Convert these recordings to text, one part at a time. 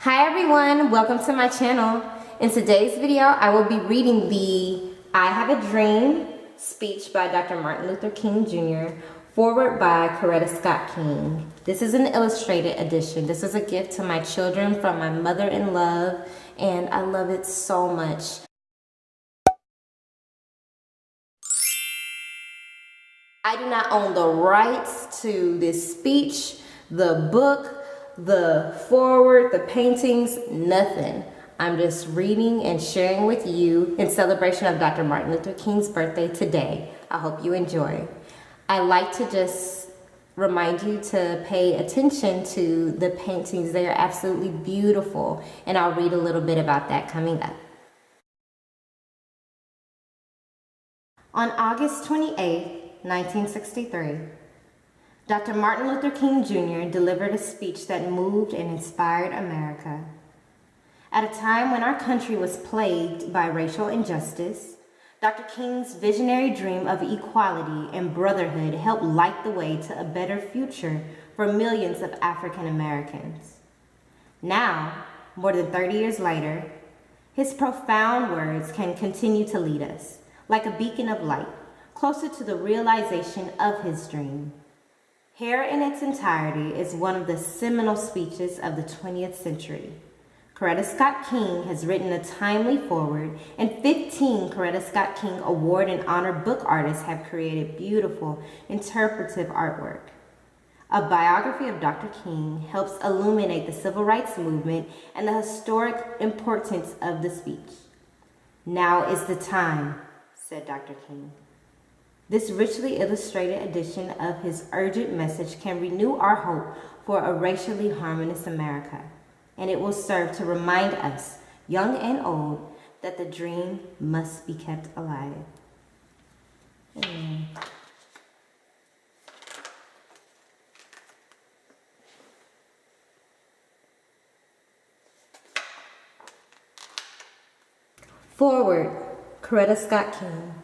Hi everyone, welcome to my channel. In today's video, I will be reading the I Have a Dream speech by Dr. Martin Luther King Jr., foreword by Coretta Scott King. This is an illustrated edition. This is a gift to my children from my mother-in-law, and I love it so much. I do not own the rights to this speech, the book, the foreword, the paintings, nothing. I'm just reading and sharing with you in celebration of Dr. Martin Luther King's birthday today. I hope you enjoy. I like to just remind you to pay attention to the paintings. They are absolutely beautiful, and I'll read a little bit about that coming up. On August 28, 1963, Dr. Martin Luther King Jr. delivered a speech that moved and inspired America. At a time when our country was plagued by racial injustice, Dr. King's visionary dream of equality and brotherhood helped light the way to a better future for millions of African Americans. Now, more than 30 years later, his profound words can continue to lead us, like a beacon of light, closer to the realization of his dream. Here in its entirety is one of the seminal speeches of the 20th century. Coretta Scott King has written a timely foreword, and 15 Coretta Scott King Award and Honor book artists have created beautiful, interpretive artwork. A biography of Dr. King helps illuminate the civil rights movement and the historic importance of the speech. "Now is the time," said Dr. King. This richly illustrated edition of his urgent message can renew our hope for a racially harmonious America, and it will serve to remind us, young and old, that the dream must be kept alive. Amen. Forward, Coretta Scott King.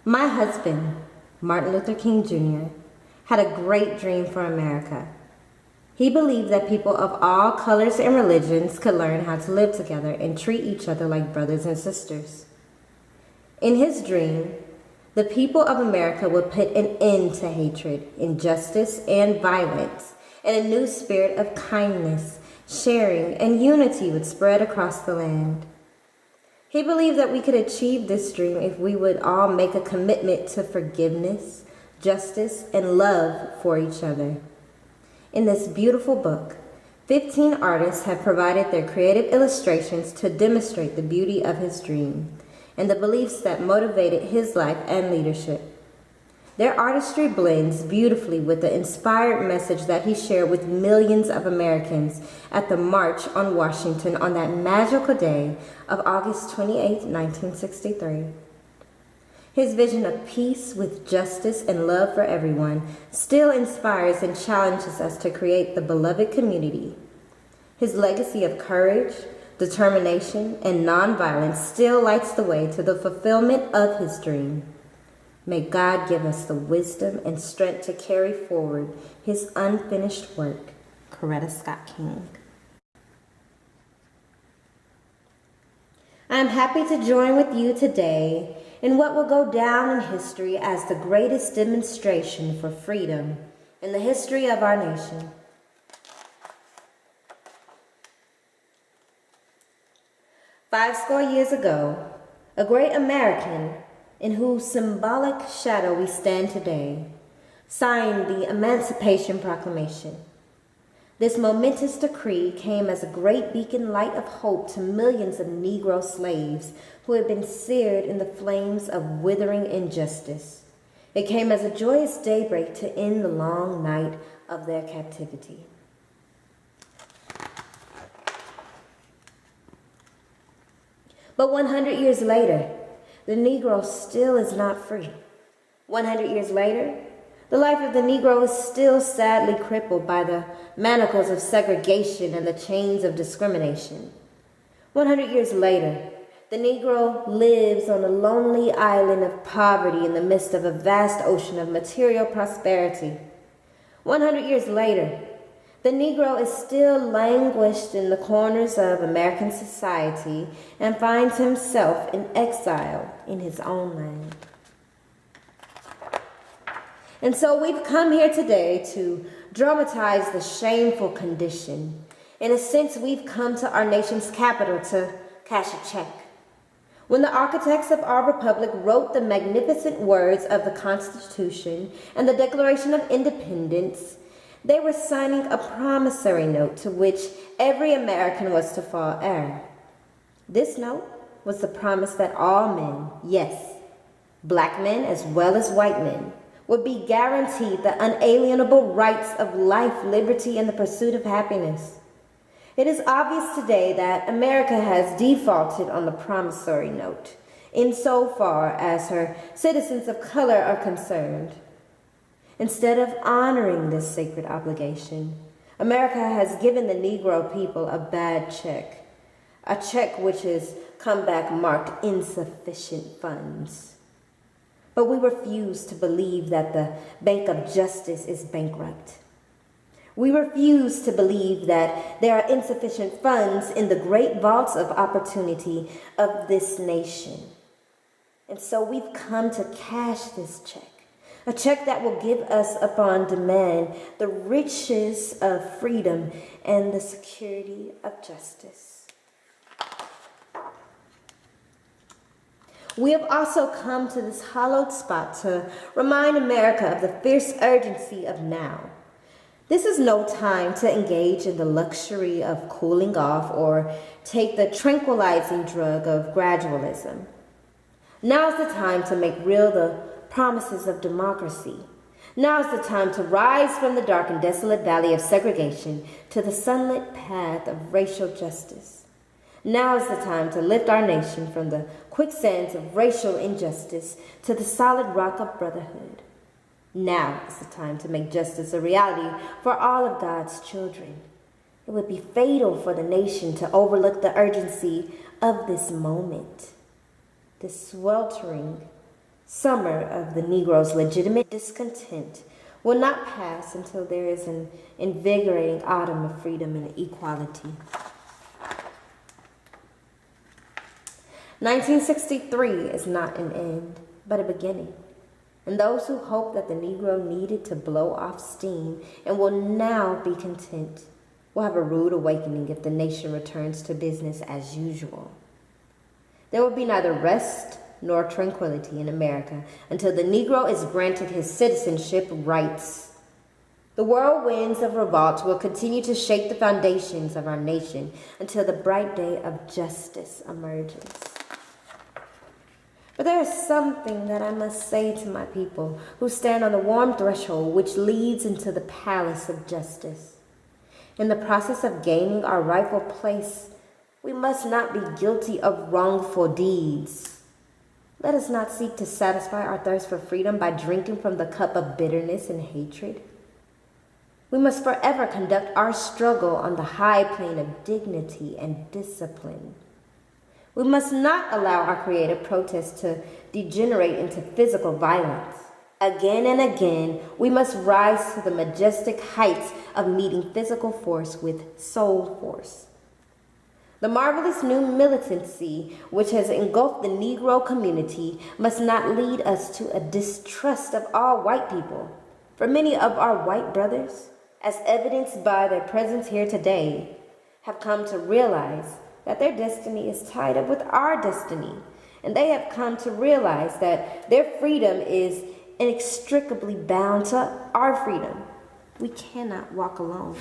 My husband, Martin Luther King Jr., had a great dream for America. He believed that people of all colors and religions could learn how to live together and treat each other like brothers and sisters. In his dream, the people of America would put an end to hatred, injustice, and violence, and a new spirit of kindness, sharing, and unity would spread across the land. He believed that we could achieve this dream if we would all make a commitment to forgiveness, justice, and love for each other. In this beautiful book, 15 artists have provided their creative illustrations to demonstrate the beauty of his dream and the beliefs that motivated his life and leadership. Their artistry blends beautifully with the inspired message that he shared with millions of Americans at the March on Washington on that magical day of August 28, 1963. His vision of peace with justice and love for everyone still inspires and challenges us to create the beloved community. His legacy of courage, determination, and nonviolence still lights the way to the fulfillment of his dream. May God give us the wisdom and strength to carry forward his unfinished work. Coretta Scott King. I'm happy to join with you today in what will go down in history as the greatest demonstration for freedom in the history of our nation. Five score years ago, a great American, in whose symbolic shadow we stand today, signed the Emancipation Proclamation. This momentous decree came as a great beacon light of hope to millions of Negro slaves who had been seared in the flames of withering injustice. It came as a joyous daybreak to end the long night of their captivity. But 100 years later, the Negro still is not free. 100 years later, the life of the Negro is still sadly crippled by the manacles of segregation and the chains of discrimination. 100 years later, the Negro lives on a lonely island of poverty in the midst of a vast ocean of material prosperity. 100 years later, The Negro is still languished in the corners of American society and finds himself in exile in his own land. And so we've come here today to dramatize the shameful condition. In a sense, we've come to our nation's capital to cash a check. When the architects of our republic wrote the magnificent words of the Constitution and the Declaration of Independence, they were signing a promissory note to which every American was to fall heir. This note was the promise that all men, yes, black men as well as white men, would be guaranteed the unalienable rights of life, liberty, and the pursuit of happiness. It is obvious today that America has defaulted on the promissory note insofar as her citizens of color are concerned. Instead of honoring this sacred obligation, America has given the Negro people a bad check, a check which has come back marked insufficient funds. But we refuse to believe that the Bank of Justice is bankrupt. We refuse to believe that there are insufficient funds in the great vaults of opportunity of this nation. And so we've come to cash this check. A check that will give us upon demand the riches of freedom and the security of justice. We have also come to this hallowed spot to remind America of the fierce urgency of now. This is no time to engage in the luxury of cooling off or take the tranquilizing drug of gradualism. Now is the time to make real the promises of democracy. Now is the time to rise from the dark and desolate valley of segregation to the sunlit path of racial justice. Now is the time to lift our nation from the quicksands of racial injustice to the solid rock of brotherhood. Now is the time to make justice a reality for all of God's children. It would be fatal for the nation to overlook the urgency of this moment. This sweltering summer of the Negro's legitimate discontent will not pass until there is an invigorating autumn of freedom and equality. 1963 is not an end, but a beginning. And those who hope that the Negro needed to blow off steam and will now be content will have a rude awakening if the nation returns to business as usual. There will be neither rest nor tranquility in America until the Negro is granted his citizenship rights. The whirlwinds of revolt will continue to shake the foundations of our nation until the bright day of justice emerges. But there is something that I must say to my people who stand on the warm threshold which leads into the palace of justice. In the process of gaining our rightful place, we must not be guilty of wrongful deeds. Let us not seek to satisfy our thirst for freedom by drinking from the cup of bitterness and hatred. We must forever conduct our struggle on the high plane of dignity and discipline. We must not allow our creative protest to degenerate into physical violence. Again and again, we must rise to the majestic heights of meeting physical force with soul force. The marvelous new militancy which has engulfed the Negro community must not lead us to a distrust of all white people. For many of our white brothers, as evidenced by their presence here today, have come to realize that their destiny is tied up with our destiny, and they have come to realize that their freedom is inextricably bound to our freedom. We cannot walk alone.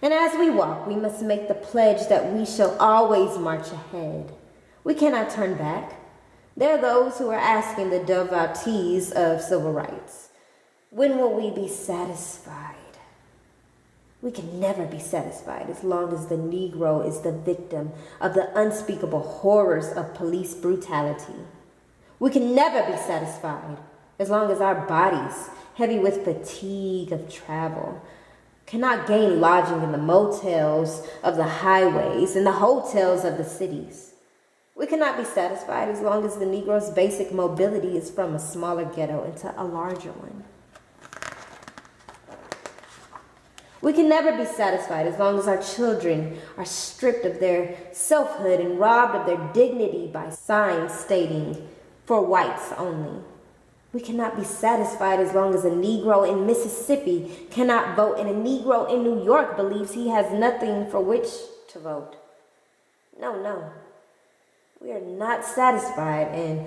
And as we walk, we must make the pledge that we shall always march ahead. We cannot turn back. There are those who are asking the devotees of civil rights, when will we be satisfied? We can never be satisfied as long as the Negro is the victim of the unspeakable horrors of police brutality. We can never be satisfied as long as our bodies, heavy with fatigue of travel, cannot gain lodging in the motels of the highways and the hotels of the cities. We cannot be satisfied as long as the Negro's basic mobility is from a smaller ghetto into a larger one. We can never be satisfied as long as our children are stripped of their selfhood and robbed of their dignity by signs stating, "For whites only." We cannot be satisfied as long as a Negro in Mississippi cannot vote and a Negro in New York believes he has nothing for which to vote. No. We are not satisfied, and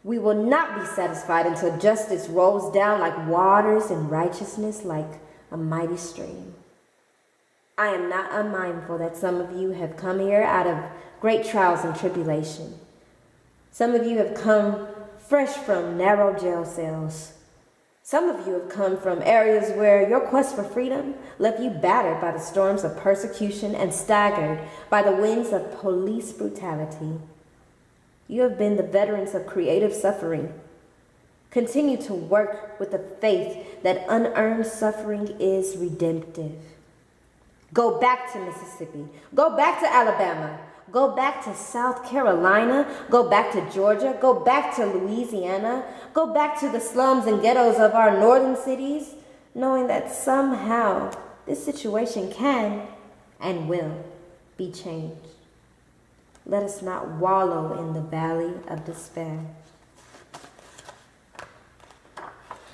we will not be satisfied until justice rolls down like waters and righteousness like a mighty stream. I am not unmindful that some of you have come here out of great trials and tribulation. Some of you have come fresh from narrow jail cells. Some of you have come from areas where your quest for freedom left you battered by the storms of persecution and staggered by the winds of police brutality. You have been the veterans of creative suffering. Continue to work with the faith that unearned suffering is redemptive. Go back to Mississippi. Go back to Alabama. Go back to South Carolina. Go back to Georgia. Go back to Louisiana. Go back to the slums and ghettos of our northern cities, knowing that somehow this situation can and will be changed. Let us not wallow in the valley of despair.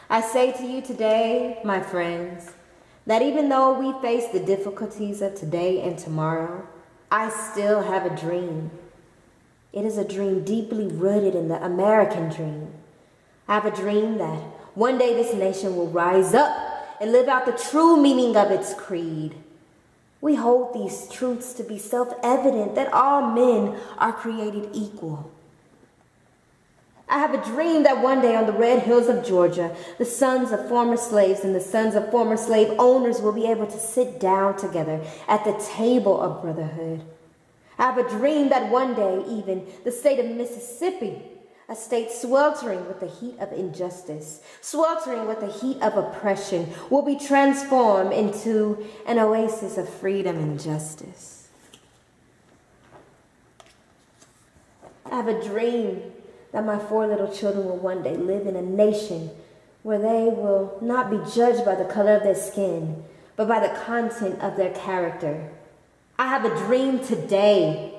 I say to you today, my friends, that even though we face the difficulties of today and tomorrow, I still have a dream. It is a dream deeply rooted in the American dream. I have a dream that one day this nation will rise up and live out the true meaning of its creed. We hold these truths to be self-evident that all men are created equal. I have a dream that one day on the red hills of Georgia, the sons of former slaves and the sons of former slave owners will be able to sit down together at the table of brotherhood. I have a dream that one day even the state of Mississippi, a state sweltering with the heat of injustice, sweltering with the heat of oppression, will be transformed into an oasis of freedom and justice. I have a dream that my 4 little children will one day live in a nation where they will not be judged by the color of their skin, but by the content of their character. I have a dream today.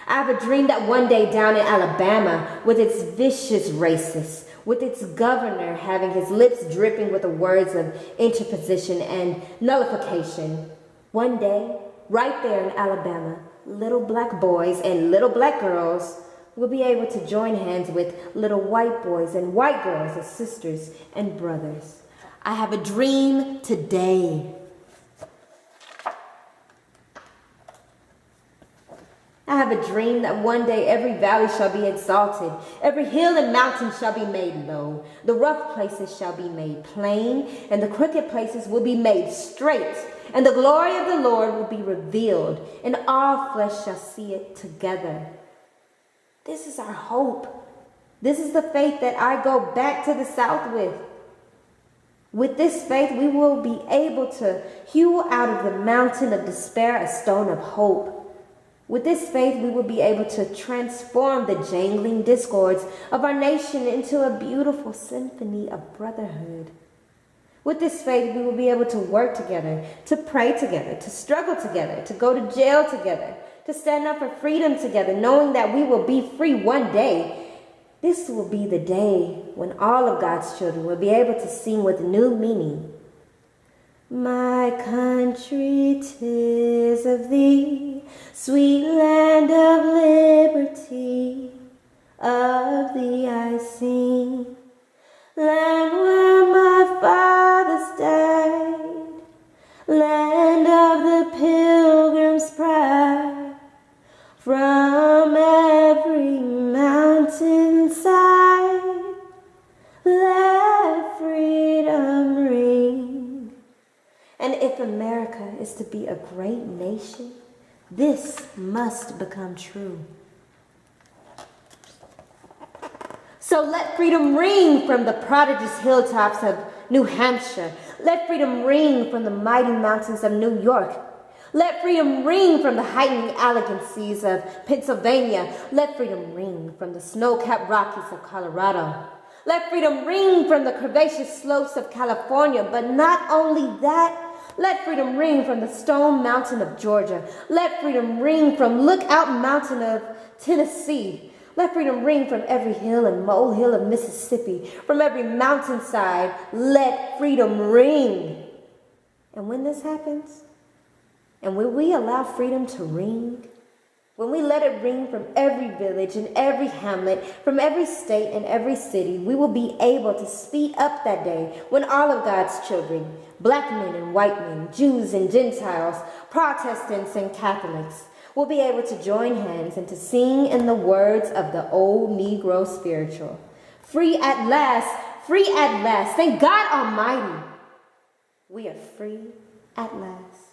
I have a dream that one day down in Alabama, with its vicious racists, with its governor having his lips dripping with the words of interposition and nullification, one day, right there in Alabama, little black boys and little black girls will be able to join hands with little white boys and white girls as sisters and brothers. I have a dream today. I have a dream that one day every valley shall be exalted, every hill and mountain shall be made low, the rough places shall be made plain, and the crooked places will be made straight, and the glory of the Lord will be revealed, and all flesh shall see it together. This is our hope. This is the faith that I go back to the South with. With this faith, we will be able to hew out of the mountain of despair a stone of hope. With this faith, we will be able to transform the jangling discords of our nation into a beautiful symphony of brotherhood. With this faith, we will be able to work together, to pray together, to struggle together, to go to jail together, to stand up for freedom together, knowing that we will be free one day. This will be the day when all of God's children will be able to sing with new meaning. My country, 'tis of thee, sweet land of liberty, of thee I sing. Land where my fathers died, land of the pilgrim's pride. From every mountainside, let freedom ring. And if America is to be a great nation, this must become true. So let freedom ring from the prodigious hilltops of New Hampshire. Let freedom ring from the mighty mountains of New York. Let freedom ring from the heightening elegancies of Pennsylvania. Let freedom ring from the snow-capped Rockies of Colorado. Let freedom ring from the curvaceous slopes of California. But not only that, Let freedom ring from the Stone Mountain of Georgia. Let freedom ring from Lookout Mountain of Tennessee. Let freedom ring from every hill and molehill of Mississippi, from every mountainside. Let freedom ring. And when this happens, and when we allow freedom to ring, when we let it ring from every village and every hamlet, from every state and every city, we will be able to speed up that day when all of God's children, black men and white men, Jews and Gentiles, Protestants and Catholics, will be able to join hands and to sing in the words of the old Negro spiritual. Free at last, free at last. Thank God Almighty, we are free at last.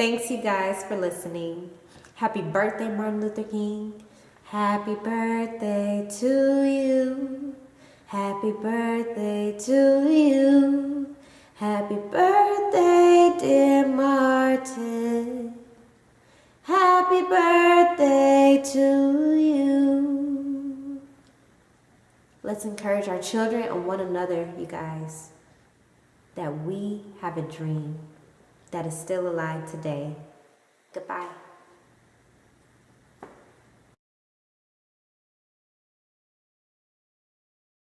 Thanks, you guys, for listening. Happy birthday, Martin Luther King. Happy birthday to you. Happy birthday to you. Happy birthday, dear Martin. Happy birthday to you. Let's encourage our children and one another, you guys, that we have a dream that is still alive today. Goodbye.